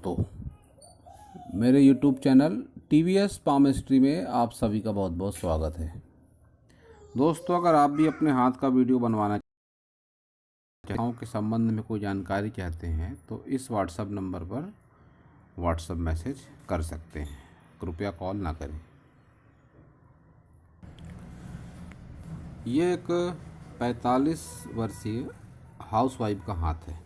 दोस्तों, मेरे YouTube channel TVS palmistry में आप सभी का बहुत बहुत स्वागत है। दोस्तों, अगर आप भी अपने हाथ का वीडियो बनवाना के संबंध में कोई जानकारी चाहते हैं तो इस व्हाट्सएप नंबर पर व्हाट्सएप मैसेज कर सकते हैं, कृपया कॉल ना करें। ये एक 45 वर्षीय हाउसवाइफ का हाथ है।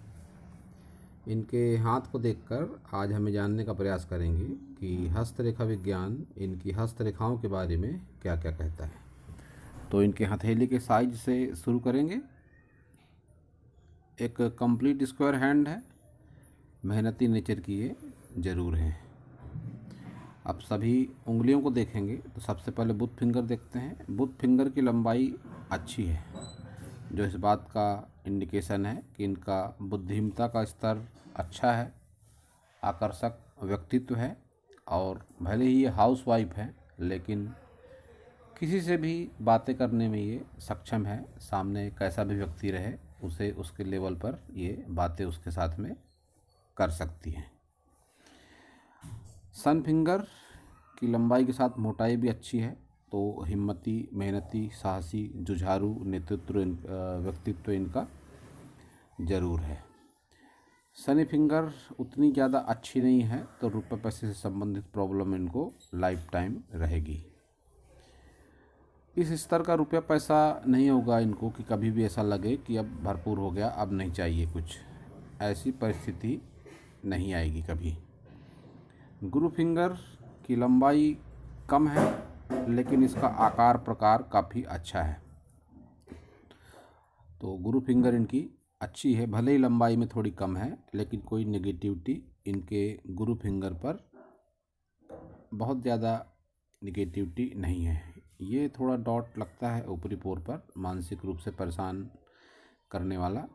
इनके हाथ को देखकर आज हमें जानने का प्रयास करेंगे कि हस्तरेखा विज्ञान इनकी हस्तरेखाओं के बारे में क्या क्या कहता है। तो इनके हथेली के साइज से शुरू करेंगे। एक कंप्लीट स्क्वायर हैंड है, मेहनती नेचर की ये ज़रूर है। अब सभी उंगलियों को देखेंगे तो सबसे पहले बुथ फिंगर देखते हैं। बुथ फिंगर की लंबाई अच्छी है, जो इस बात का इंडिकेशन है कि इनका बुद्धिमत्ता का स्तर अच्छा है, आकर्षक व्यक्तित्व है और भले ही ये हाउसवाइफ है लेकिन किसी से भी बातें करने में ये सक्षम है। सामने कैसा भी व्यक्ति रहे उसे उसके लेवल पर ये बातें उसके साथ में कर सकती हैं। सन फिंगर की लंबाई के साथ मोटाई भी अच्छी है, तो हिम्मती, मेहनती, साहसी, जुझारू नेतृत्व व्यक्तित्व इनका ज़रूर है। शनि फिंगर उतनी ज़्यादा अच्छी नहीं है, तो रुपये पैसे से संबंधित प्रॉब्लम इनको लाइफ टाइम रहेगी। इस स्तर का रुपया पैसा नहीं होगा इनको कि कभी भी ऐसा लगे कि अब भरपूर हो गया, अब नहीं चाहिए कुछ, ऐसी परिस्थिति नहीं आएगी कभी। गुरु फिंगर की लंबाई कम है लेकिन इसका आकार प्रकार काफ़ी अच्छा है, तो गुरु फिंगर इनकी अच्छी है। भले ही लंबाई में थोड़ी कम है लेकिन कोई नेगेटिविटी इनके गुरु फिंगर पर बहुत ज़्यादा नेगेटिविटी नहीं है। ये थोड़ा डॉट लगता है ऊपरी पोर पर, मानसिक रूप से परेशान करने वाला,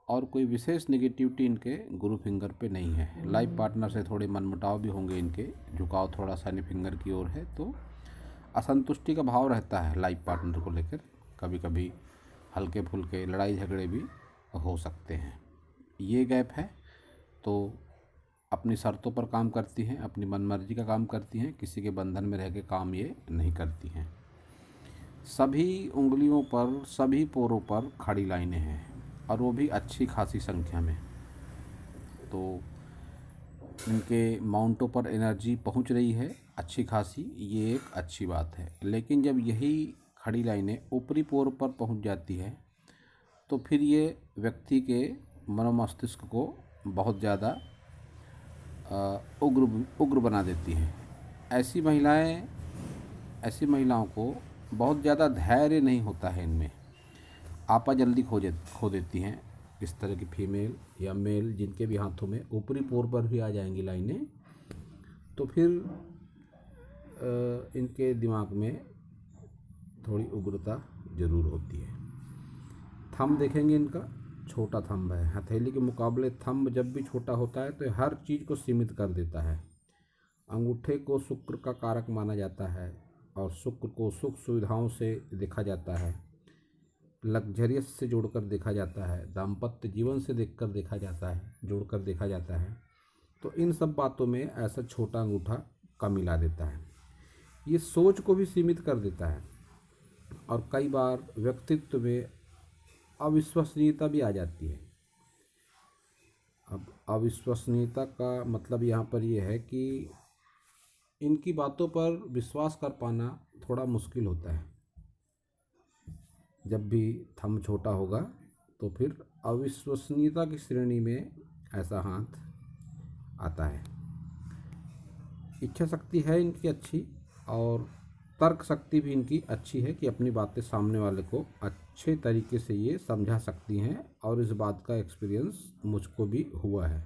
और कोई विशेष नेगेटिविटी इनके गुरु फिंगर पे नहीं है। लाइफ पार्टनर से थोड़े मनमुटाव भी होंगे इनके, झुकाव थोड़ा शनि फिंगर की ओर है, तो असंतुष्टि का भाव रहता है लाइफ पार्टनर को लेकर। कभी कभी हल्के फुल्के लड़ाई झगड़े भी हो सकते हैं। ये गैप है तो अपनी शर्तों पर काम करती हैं, अपनी मनमर्जी का काम करती हैं, किसी के बंधन में रह के काम ये नहीं करती हैं। सभी उंगलियों पर, सभी पोरों पर खड़ी लाइनें हैं और वो भी अच्छी खासी संख्या में, तो इनके माउंटों पर एनर्जी पहुंच रही है अच्छी खासी, ये एक अच्छी बात है। लेकिन जब यही खड़ी लाइनें ऊपरी पोर पर पहुंच जाती है तो फिर ये व्यक्ति के मनोमस्तिष्क को बहुत ज़्यादा उग्र बना देती हैं। ऐसी महिलाओं को बहुत ज़्यादा धैर्य नहीं होता है इनमें, आपा जल्दी खो देती हैं। इस तरह की फीमेल या मेल जिनके भी हाथों में ऊपरी पोर पर भी आ जाएंगी लाइनें, तो फिर इनके दिमाग में थोड़ी उग्रता ज़रूर होती है। थंब देखेंगे, इनका छोटा थंब है। हथेली के मुकाबले थंब जब भी छोटा होता है तो हर चीज़ को सीमित कर देता है। अंगूठे को शुक्र का कारक माना जाता है और शुक्र को सुख सुविधाओं से देखा जाता है, लग्जरियस से जोड़कर देखा जाता है, दाम्पत्य जीवन से जोड़कर देखा जाता है। तो इन सब बातों में ऐसा छोटा अंगूठा कम मिला देता है। ये सोच को भी सीमित कर देता है और कई बार व्यक्तित्व में अविश्वसनीयता भी आ जाती है। अब अविश्वसनीयता का मतलब यहाँ पर यह है कि इनकी बातों पर विश्वास कर पाना थोड़ा मुश्किल होता है। जब भी थंब छोटा होगा तो फिर अविश्वसनीयता की श्रेणी में ऐसा हाथ आता है। इच्छा शक्ति है इनकी अच्छी और तर्क शक्ति भी इनकी अच्छी है कि अपनी बातें सामने वाले को अच्छे तरीके से ये समझा सकती हैं, और इस बात का एक्सपीरियंस मुझको भी हुआ है।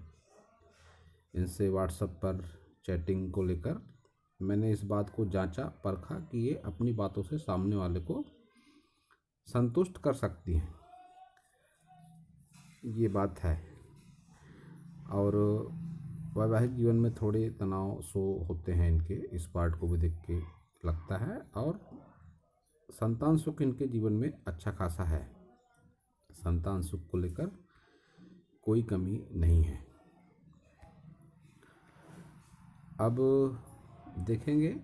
इनसे व्हाट्सएप पर चैटिंग को लेकर मैंने इस बात को जांचा परखा कि ये अपनी बातों से सामने वाले को संतुष्ट कर सकती हैं, ये बात है। और वैवाहिक जीवन में थोड़े तनाव होते हैं इनके, इस पार्ट को भी देख के लगता है। और संतान सुख इनके जीवन में अच्छा खासा है, संतान सुख को लेकर कोई कमी नहीं है। अब देखेंगे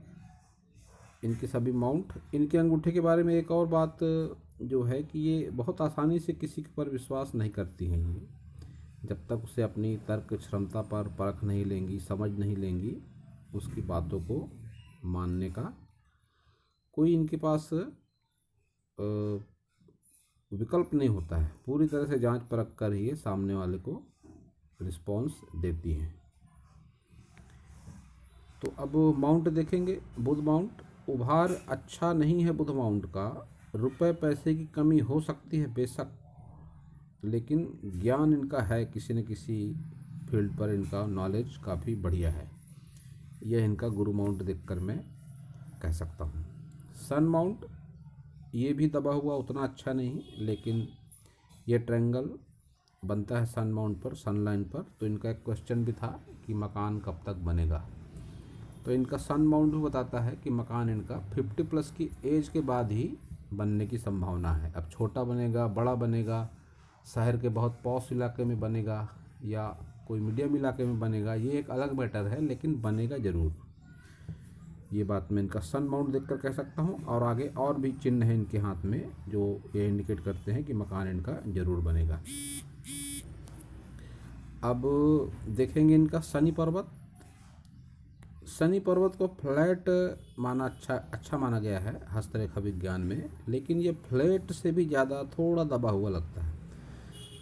इनके सभी माउंट। इनके अंगूठे के बारे में एक और बात जो है कि ये बहुत आसानी से किसी पर विश्वास नहीं करती हैं। ये जब तक उसे अपनी तर्क क्षमता पर परख नहीं लेंगी, समझ नहीं लेंगी, उसकी बातों को मानने का कोई इनके पास विकल्प नहीं होता है। पूरी तरह से जांच परख कर ही सामने वाले को रिस्पॉन्स देती हैं। तो अब माउंट देखेंगे। बुध माउंट उभार अच्छा नहीं है। बुध माउंट का रुपए पैसे की कमी हो सकती है बेशक, लेकिन ज्ञान इनका है, किसी न किसी फील्ड पर इनका नॉलेज काफ़ी बढ़िया है। यह इनका गुरु माउंट देखकर मैं कह सकता हूँ। सन माउंट ये भी दबा हुआ उतना अच्छा नहीं, लेकिन ये ट्रायंगल बनता है सन माउंट पर, सन लाइन पर। तो इनका एक क्वेश्चन भी था कि मकान कब तक बनेगा, तो इनका सन माउंट भी बताता है कि मकान इनका 50+ की एज के बाद ही बनने की संभावना है। अब छोटा बनेगा, बड़ा बनेगा, शहर के बहुत पॉश इलाके में बनेगा या कोई मीडियम इलाके में बनेगा, ये एक अलग मैटर है, लेकिन बनेगा ज़रूर। ये बात मैं इनका सन माउंट देखकर कह सकता हूँ। और आगे और भी चिन्ह हैं इनके हाथ में जो ये इंडिकेट करते हैं कि मकान इनका ज़रूर बनेगा। अब देखेंगे इनका शनि पर्वत। शनि पर्वत को फ्लैट माना अच्छा माना गया है हस्तरेखा विज्ञान में, लेकिन ये फ्लैट से भी ज़्यादा थोड़ा दबा हुआ लगता है।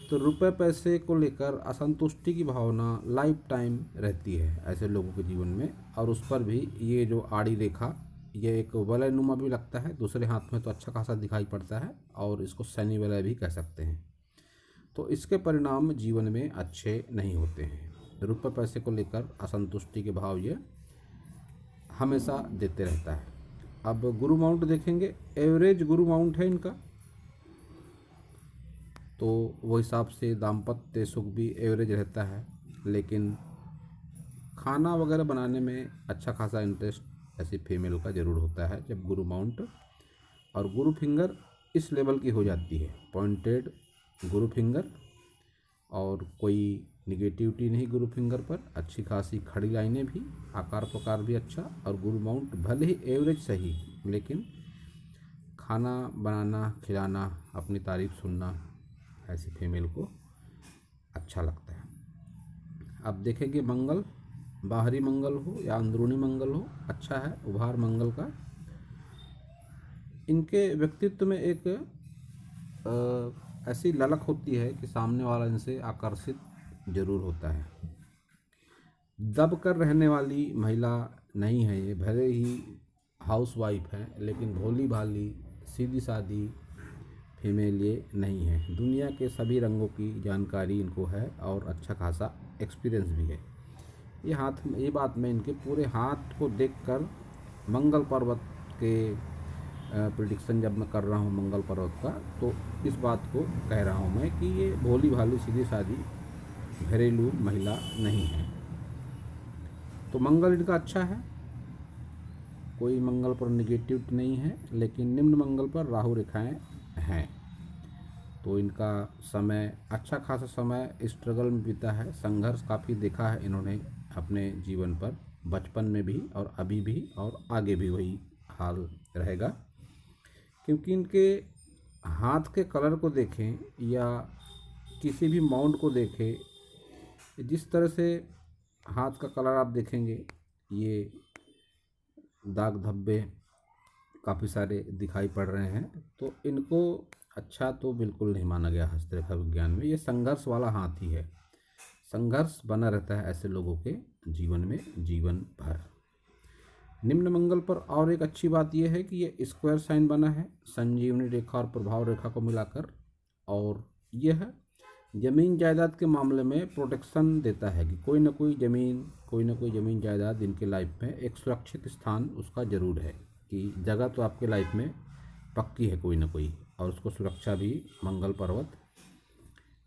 तो रुपए पैसे को लेकर असंतुष्टि की भावना लाइफ टाइम रहती है ऐसे लोगों के जीवन में। और उस पर भी ये जो आड़ी रेखा, ये एक वलयनुमा भी लगता है, दूसरे हाथ में तो अच्छा खासा दिखाई पड़ता है, और इसको शनि वलय भी कह सकते हैं। तो इसके परिणाम जीवन में अच्छे नहीं होते हैं। रुपये पैसे को लेकर असंतुष्टि के भाव ये हमेशा देते रहता है। अब गुरु माउंट देखेंगे। एवरेज गुरु माउंट है इनका, तो वो हिसाब से दाम्पत्य सुख भी एवरेज रहता है, लेकिन खाना वगैरह बनाने में अच्छा खासा इंटरेस्ट ऐसी फीमेल का ज़रूर होता है जब गुरु माउंट और गुरु फिंगर इस लेवल की हो जाती है। पॉइंटेड गुरु फिंगर और कोई निगेटिविटी नहीं गुरु फिंगर पर, अच्छी खासी खड़ी लाइनें भी, आकार प्रकार भी अच्छा, और गुरु माउंट भले ही एवरेज सही, लेकिन खाना बनाना, खिलाना, अपनी तारीफ सुनना ऐसी फीमेल को अच्छा लगता है। अब देखेंगे मंगल। बाहरी मंगल हो या अंदरूनी मंगल हो, अच्छा है उभार मंगल का। इनके व्यक्तित्व में एक ऐसी ललक होती है कि सामने वाला इनसे आकर्षित जरूर होता है। दब कर रहने वाली महिला नहीं है ये, भले ही हाउस वाइफ है, लेकिन भोली भाली सीधी सादी फीमेल ये नहीं है। दुनिया के सभी रंगों की जानकारी इनको है और अच्छा खासा एक्सपीरियंस भी है। ये हाथ में, ये बात मैं इनके पूरे हाथ को देखकर मंगल पर्वत के प्रिडिक्शन जब मैं कर रहा हूँ मंगल पर्वत का, तो इस बात को कह रहा हूँ मैं कि ये भोली भाली सीधी सादी घरेलू महिला नहीं है। तो मंगल इनका अच्छा है, कोई मंगल पर निगेटिव नहीं है, लेकिन निम्न मंगल पर राहु रेखाएं हैं। तो इनका समय अच्छा खासा समय स्ट्रगल में बीता है, संघर्ष काफ़ी देखा है इन्होंने अपने जीवन पर, बचपन में भी और अभी भी और आगे भी वही हाल रहेगा। क्योंकि इनके हाथ के कलर को देखें या किसी भी माउंट को देखें, जिस तरह से हाथ का कलर आप देखेंगे, ये दाग धब्बे काफ़ी सारे दिखाई पड़ रहे हैं, तो इनको अच्छा तो बिल्कुल नहीं माना गया हस्तरेखा विज्ञान में। ये संघर्ष वाला हाथ ही है, संघर्ष बना रहता है ऐसे लोगों के जीवन में जीवन भर। निम्न मंगल पर और एक अच्छी बात यह है कि ये स्क्वायर साइन बना है संजीवनी रेखा और प्रभाव रेखा को मिलाकर, और यह ज़मीन जायदाद के मामले में प्रोटेक्शन देता है कि कोई ना कोई ज़मीन जायदाद इनके लाइफ में एक सुरक्षित स्थान उसका ज़रूर है, कि जगह तो आपके लाइफ में पक्की है कोई ना कोई, और उसको सुरक्षा भी मंगल पर्वत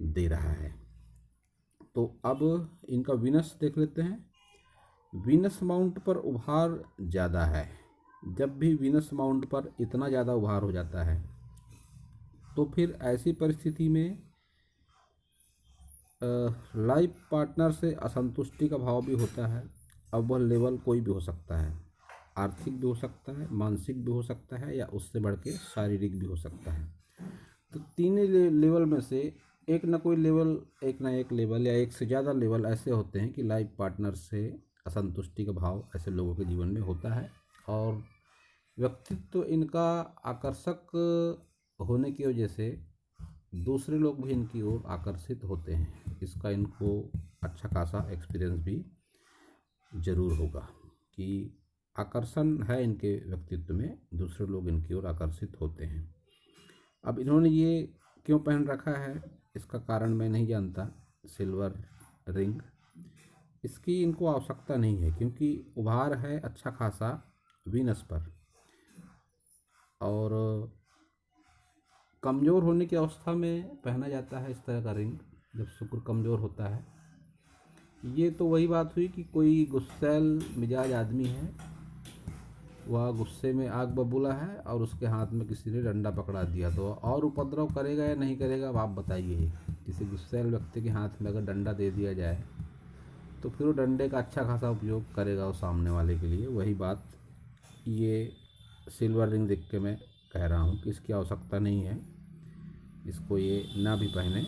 दे रहा है। तो अब इनका वीनस देख लेते हैं। वीनस माउंट पर उभार ज़्यादा है। जब भी वीनस माउंट पर इतना ज़्यादा उभार हो जाता है, तो फिर ऐसी परिस्थिति में लाइफ पार्टनर से असंतुष्टि का भाव भी होता है, अब वह लेवल कोई भी हो सकता है, आर्थिक भी हो सकता है, मानसिक भी हो सकता है, या उससे बढ़ के शारीरिक भी हो सकता है। तो तीनों लेवल में से एक ना कोई लेवल, एक ना एक लेवल या एक से ज़्यादा लेवल ऐसे होते हैं कि लाइफ पार्टनर से असंतुष्टि का भाव ऐसे लोगों के जीवन में होता है। और व्यक्तित्व इनका आकर्षक होने की वजह से दूसरे लोग भी इनकी ओर आकर्षित होते हैं। इसका इनको अच्छा खासा एक्सपीरियंस भी ज़रूर होगा कि आकर्षण है इनके व्यक्तित्व में, दूसरे लोग इनकी ओर आकर्षित होते हैं। अब इन्होंने ये क्यों पहन रखा है, इसका कारण मैं नहीं जानता। सिल्वर रिंग, इसकी इनको आवश्यकता नहीं है, क्योंकि उभार है अच्छा खासा वीनस पर। और कमज़ोर होने की अवस्था में पहना जाता है इस तरह का रिंग, जब शुक्र कमज़ोर होता है। ये तो वही बात हुई कि कोई गुस्सैल मिजाज आदमी है, वह गुस्से में आग बबूला है और उसके हाथ में किसी ने डंडा पकड़ा दिया, तो और उपद्रव करेगा या नहीं करेगा, अब आप बताइए। किसी गुस्सैल व्यक्ति के हाथ में अगर डंडा दे दिया जाए तो फिर वो डंडे का अच्छा खासा उपयोग करेगा वो सामने वाले के लिए। वही बात ये सिल्वर रिंग देख के मैं कह रहा हूँ कि इसकी आवश्यकता नहीं है, इसको ये ना भी पहने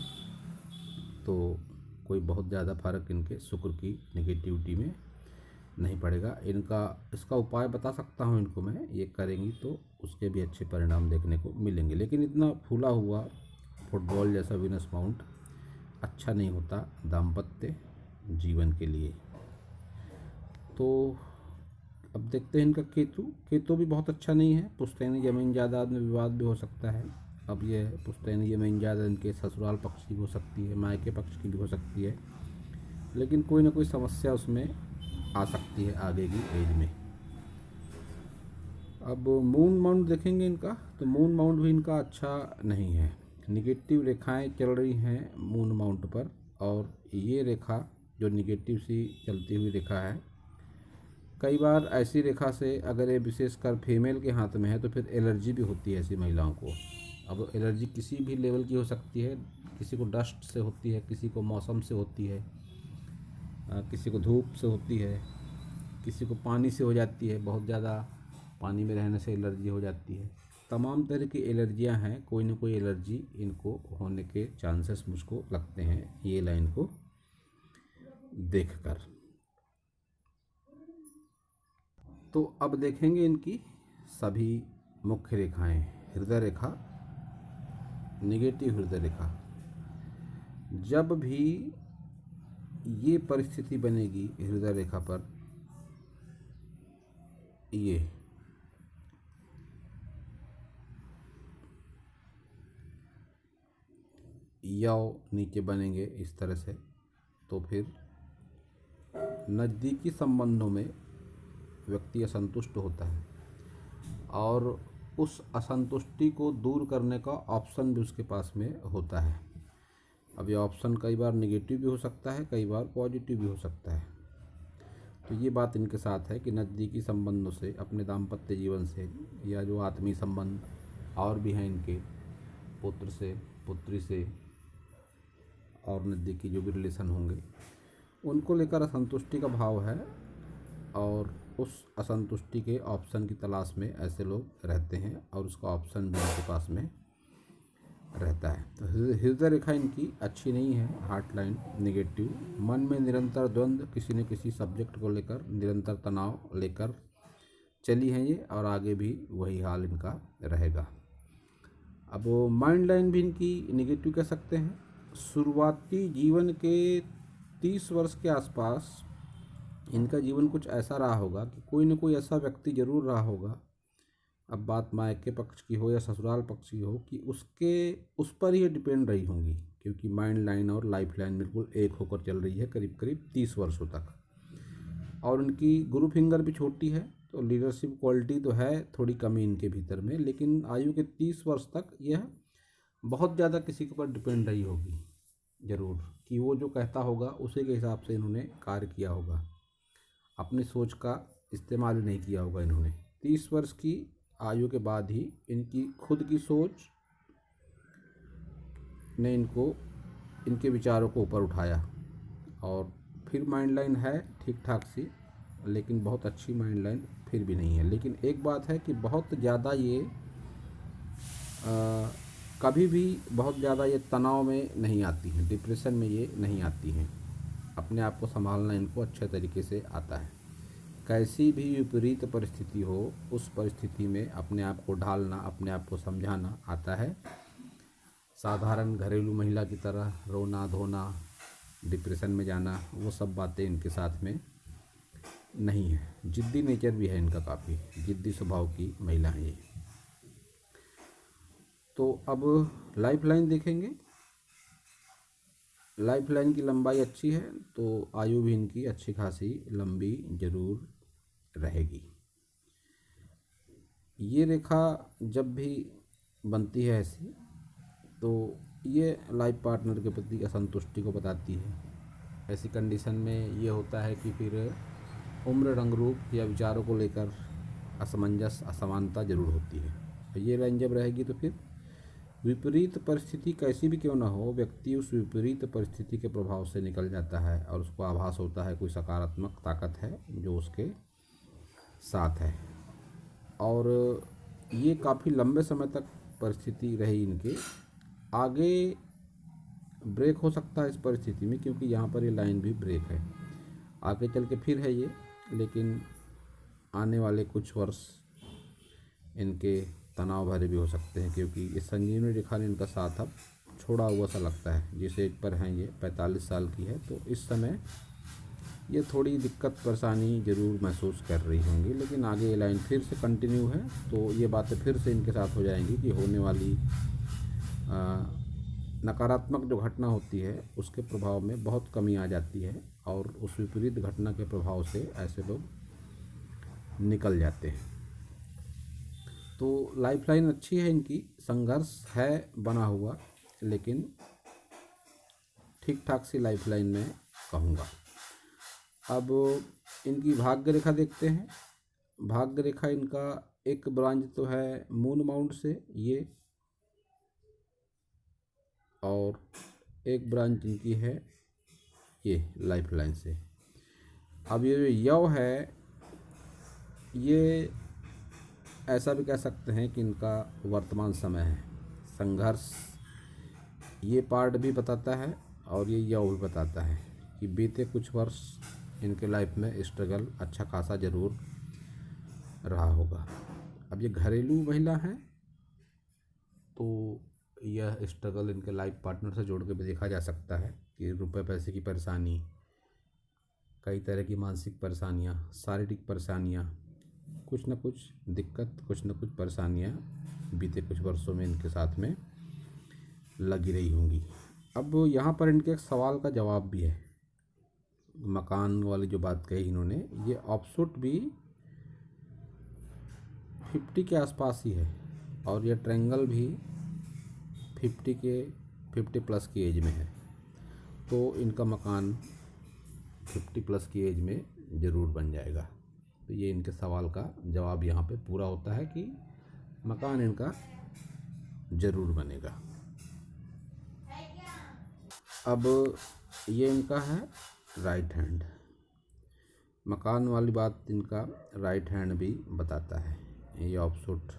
तो कोई बहुत ज़्यादा फर्क इनके शुक्र की नेगेटिविटी में नहीं पड़ेगा। इसका उपाय बता सकता हूँ इनको मैं, ये करेंगी तो उसके भी अच्छे परिणाम देखने को मिलेंगे। लेकिन इतना फूला हुआ फुटबॉल जैसा वीनस माउंट अच्छा नहीं होता दाम्पत्य जीवन के लिए। तो अब देखते हैं इनका केतु भी बहुत अच्छा नहीं है। पुश्तैनी जमीन जायदाद में विवाद भी हो सकता है। अब ये पुश्तैनी जमीन जायदाद इनके ससुराल पक्ष की हो सकती है, मायके पक्ष की भी हो सकती है, लेकिन कोई ना कोई समस्या उसमें आ सकती है आगे की एज में। अब मून माउंट देखेंगे इनका, तो मून माउंट भी इनका अच्छा नहीं है। निगेटिव रेखाएं चल रही हैं मून माउंट पर, और ये रेखा जो निगेटिव सी चलती हुई रेखा है, कई बार ऐसी रेखा से अगर ये विशेषकर फीमेल के हाथ में है तो फिर एलर्जी भी होती है ऐसी महिलाओं को। अब एलर्जी किसी भी लेवल की हो सकती है, किसी को डस्ट से होती है, किसी को मौसम से होती है, किसी को धूप से होती है, किसी को पानी से हो जाती है, बहुत ज़्यादा पानी में रहने से एलर्जी हो जाती है। तमाम तरह की एलर्जियां हैं, कोई ना कोई एलर्जी इनको होने के चांसेस मुझको लगते हैं ये लाइन को देखकर। तो अब देखेंगे इनकी सभी मुख्य रेखाएं। हृदय रेखा, निगेटिव हृदय रेखा, जब भी ये परिस्थिति बनेगी हृदय रेखा पर, ये यव नीचे बनेंगे इस तरह से, तो फिर नज़दीकी संबंधों में व्यक्ति असंतुष्ट होता है और उस असंतुष्टि को दूर करने का ऑप्शन भी उसके पास में होता है। अब ये ऑप्शन कई बार निगेटिव भी हो सकता है, कई बार पॉजिटिव भी हो सकता है। तो ये बात इनके साथ है कि नज़दीकी संबंधों से, अपने दाम्पत्य जीवन से, या जो आत्मीय संबंध और भी हैं इनके, पुत्र से, पुत्री से, और नज़दीकी जो भी रिलेशन होंगे, उनको लेकर असंतुष्टि का भाव है। और उस असंतुष्टि के ऑप्शन की तलाश में ऐसे लोग रहते हैं और उसका ऑप्शन भी उनके पास में रहता है। तो हृदय रेखा इनकी अच्छी नहीं है, हार्ट लाइन निगेटिव। मन में निरंतर द्वंद्व, किसी न किसी सब्जेक्ट को लेकर निरंतर तनाव लेकर चली हैं ये, और आगे भी वही हाल इनका रहेगा। अब माइंड लाइन भी इनकी निगेटिव कह सकते हैं। शुरुआती जीवन के 30 वर्ष के आसपास इनका जीवन कुछ ऐसा रहा होगा कि कोई न कोई ऐसा व्यक्ति जरूर रहा होगा, अब बात मायके पक्ष की हो या ससुराल पक्ष की हो, कि उस पर ही डिपेंड रही होंगी, क्योंकि माइंड लाइन और लाइफ लाइन बिल्कुल एक होकर चल रही है करीब करीब 30 वर्षों तक। और उनकी गुरु फिंगर भी छोटी है, तो लीडरशिप क्वालिटी तो है थोड़ी कमी इनके भीतर में, लेकिन आयु के 30 वर्ष तक यह बहुत ज़्यादा किसी के ऊपर डिपेंड रही होगी ज़रूर, कि वो जो कहता होगा उसी के हिसाब से इन्होंने कार्य किया होगा, अपनी सोच का इस्तेमाल नहीं किया होगा इन्होंने। 30 वर्ष की आयु के बाद ही इनकी खुद की सोच ने इनको, इनके विचारों को ऊपर उठाया, और फिर माइंड लाइन है ठीक ठाक सी, लेकिन बहुत अच्छी माइंड लाइन फिर भी नहीं है। लेकिन एक बात है कि बहुत ज़्यादा ये कभी भी बहुत ज़्यादा ये तनाव में नहीं आती हैं, डिप्रेशन में ये नहीं आती हैं। अपने आप को संभालना इनको अच्छे तरीके से आता है। कैसी भी विपरीत परिस्थिति हो, उस परिस्थिति में अपने आप को ढालना, अपने आप को समझाना आता है। साधारण घरेलू महिला की तरह रोना धोना, डिप्रेशन में जाना, वो सब बातें इनके साथ में नहीं है। जिद्दी नेचर भी है इनका, काफ़ी जिद्दी स्वभाव की महिला है ये। तो अब लाइफ लाइन देखेंगे। लाइफ लाइन की लंबाई अच्छी है, तो आयु भी इनकी अच्छी खासी लंबी जरूर रहेगी। ये रेखा जब भी बनती है ऐसी, तो ये लाइफ पार्टनर के प्रति असंतुष्टि को बताती है। ऐसी कंडीशन में ये होता है कि फिर उम्र, रंग रूप या विचारों को लेकर असमंजस, असमानता जरूर होती है। ये लाइन जब रहेगी तो फिर विपरीत परिस्थिति कैसी भी क्यों ना हो, व्यक्ति उस विपरीत परिस्थिति के प्रभाव से निकल जाता है और उसको आभास होता है कोई सकारात्मक ताकत है जो उसके साथ है। और ये काफ़ी लंबे समय तक परिस्थिति रही इनके। आगे ब्रेक हो सकता है इस परिस्थिति में, क्योंकि यहाँ पर ये लाइन भी ब्रेक है। आगे चल के फिर है ये, लेकिन आने वाले कुछ वर्ष इनके तनाव भरे भी हो सकते हैं, क्योंकि ये संजीवनी रेखा ने इनका साथ अब छोड़ा हुआ सा लगता है। जिस एज पर हैं ये 45 साल की है, तो इस समय ये थोड़ी दिक्कत परेशानी ज़रूर महसूस कर रही होंगी। लेकिन आगे ये लाइन फिर से कंटिन्यू है, तो ये बातें फिर से इनके साथ हो जाएंगी कि होने वाली नकारात्मक जो घटना होती है उसके प्रभाव में बहुत कमी आ जाती है, और उस विपरीत घटना के प्रभाव से ऐसे लोग निकल जाते हैं। तो लाइफ लाइन अच्छी है इनकी, संघर्ष है बना हुआ, लेकिन ठीक ठाक सी लाइफ लाइन में कहूँगा। अब इनकी भाग्य रेखा देखते हैं। भाग्य रेखा इनका एक ब्रांच तो है मून माउंट से ये, और एक ब्रांच इनकी है ये लाइफ लाइन से। अब ये जो यव है, ये ऐसा भी कह सकते हैं कि इनका वर्तमान समय है। संघर्ष ये पार्ट भी बताता है, और ये यव भी बताता है कि बीते कुछ वर्ष इनके लाइफ में स्ट्रगल अच्छा खासा ज़रूर रहा होगा। अब ये घरेलू महिला है, तो यह स्ट्रगल इनके लाइफ पार्टनर से जोड़ के भी देखा जा सकता है कि रुपए पैसे की परेशानी, कई तरह की मानसिक परेशानियां, शारीरिक परेशानियां, कुछ न कुछ दिक्कत, कुछ न कुछ परेशानियां बीते कुछ वर्षों में इनके साथ में लगी रही होंगी। अब यहाँ पर इनके एक सवाल का जवाब भी है। मकान वाली जो बात कही इन्होंने, ये ऑफशूट भी 50 के आसपास ही है, और ये ट्रायंगल भी 50 प्लस की एज में है। तो इनका मकान 50 प्लस की एज में ज़रूर बन जाएगा। तो ये इनके सवाल का जवाब यहाँ पे पूरा होता है कि मकान इनका ज़रूर बनेगा। अब ये इनका है राइट हैंड। मकान वाली बात इनका राइट हैंड भी बताता है। ये ऑफशूट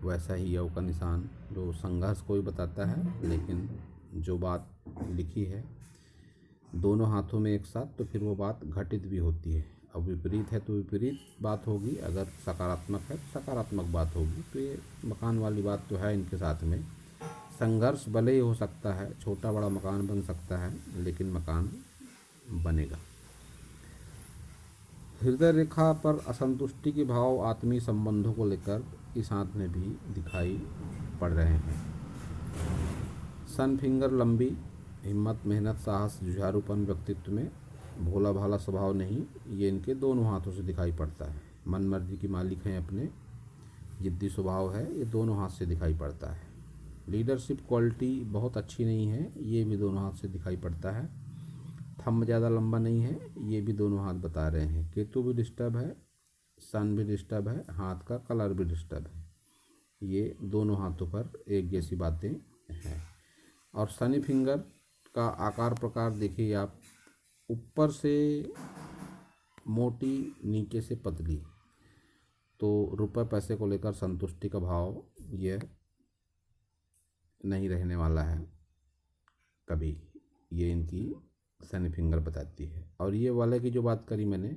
वैसा ही यव का निशान जो संघर्ष को भी बताता है, लेकिन जो बात लिखी है दोनों हाथों में एक साथ, तो फिर वो बात घटित भी होती है। अब विपरीत है तो विपरीत बात होगी, अगर सकारात्मक है तो सकारात्मक बात होगी। तो ये मकान वाली बात तो है इनके साथ में। संघर्ष भले ही हो सकता है, छोटा बड़ा मकान बन सकता है, लेकिन मकान बनेगा। हृदय रेखा पर असंतुष्टि के भाव आत्मीय संबंधों को लेकर इस हाथ में भी दिखाई पड़ रहे हैं। सन फिंगर लंबी, हिम्मत, मेहनत, साहस, जुझारूपन व्यक्तित्व में, भोला भाला स्वभाव नहीं, ये इनके दोनों हाथों से दिखाई पड़ता है। मन मर्जी की मालिक हैं अपने, जिद्दी स्वभाव है, ये दोनों हाथ से दिखाई पड़ता है। लीडरशिप क्वालिटी बहुत अच्छी नहीं है, ये भी दोनों हाथ से दिखाई पड़ता है। थंब ज़्यादा लंबा नहीं है, ये भी दोनों हाथ बता रहे हैं। केतु भी डिस्टर्ब है, सन भी डिस्टर्ब है, हाथ का कलर भी डिस्टर्ब है। ये दोनों हाथों पर एक जैसी बातें हैं। और शनि फिंगर का आकार प्रकार देखिए आप, ऊपर से मोटी नीचे से पतली, तो रुपए पैसे को लेकर संतुष्टि का भाव ये नहीं रहने वाला है कभी, ये इनकी शनि फिंगर बताती है। और ये वाले की जो बात करी मैंने,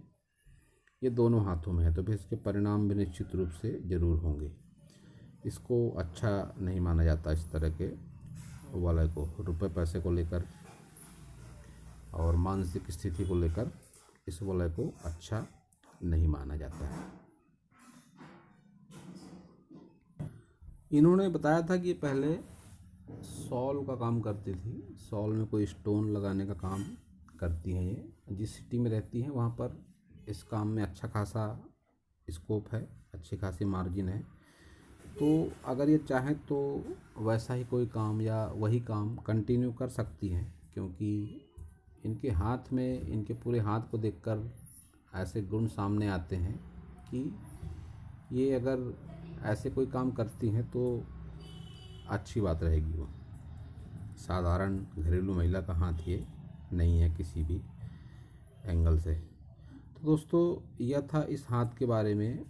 ये दोनों हाथों में है, तो फिर इसके परिणाम भी निश्चित रूप से ज़रूर होंगे। इसको अच्छा नहीं माना जाता इस तरह के वाले को, रुपए पैसे को लेकर और मानसिक स्थिति को लेकर इस वलय को अच्छा नहीं माना जाता है। इन्होंने बताया था कि पहले सॉल का काम करती थी, सॉल में कोई स्टोन लगाने का काम करती हैं। ये जिस सिटी में रहती हैं वहाँ पर इस काम में अच्छा खासा स्कोप है, अच्छी खासी मार्जिन है। तो अगर ये चाहें तो वैसा ही कोई काम या वही काम कंटिन्यू कर सकती हैं, क्योंकि इनके हाथ में, इनके पूरे हाथ को देखकर ऐसे गुण सामने आते हैं कि ये अगर ऐसे कोई काम करती हैं तो अच्छी बात रहेगी। वो साधारण घरेलू महिला का हाथ ये नहीं है किसी भी एंगल से। तो दोस्तों, यह था इस हाथ के बारे में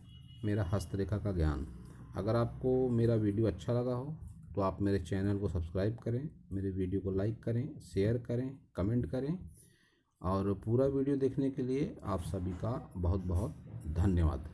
मेरा हस्तरेखा का ज्ञान। अगर आपको मेरा वीडियो अच्छा लगा हो तो आप मेरे चैनल को सब्सक्राइब करें, मेरे वीडियो को लाइक करें, शेयर करें, कमेंट करें, और पूरा वीडियो देखने के लिए आप सभी का बहुत बहुत धन्यवाद।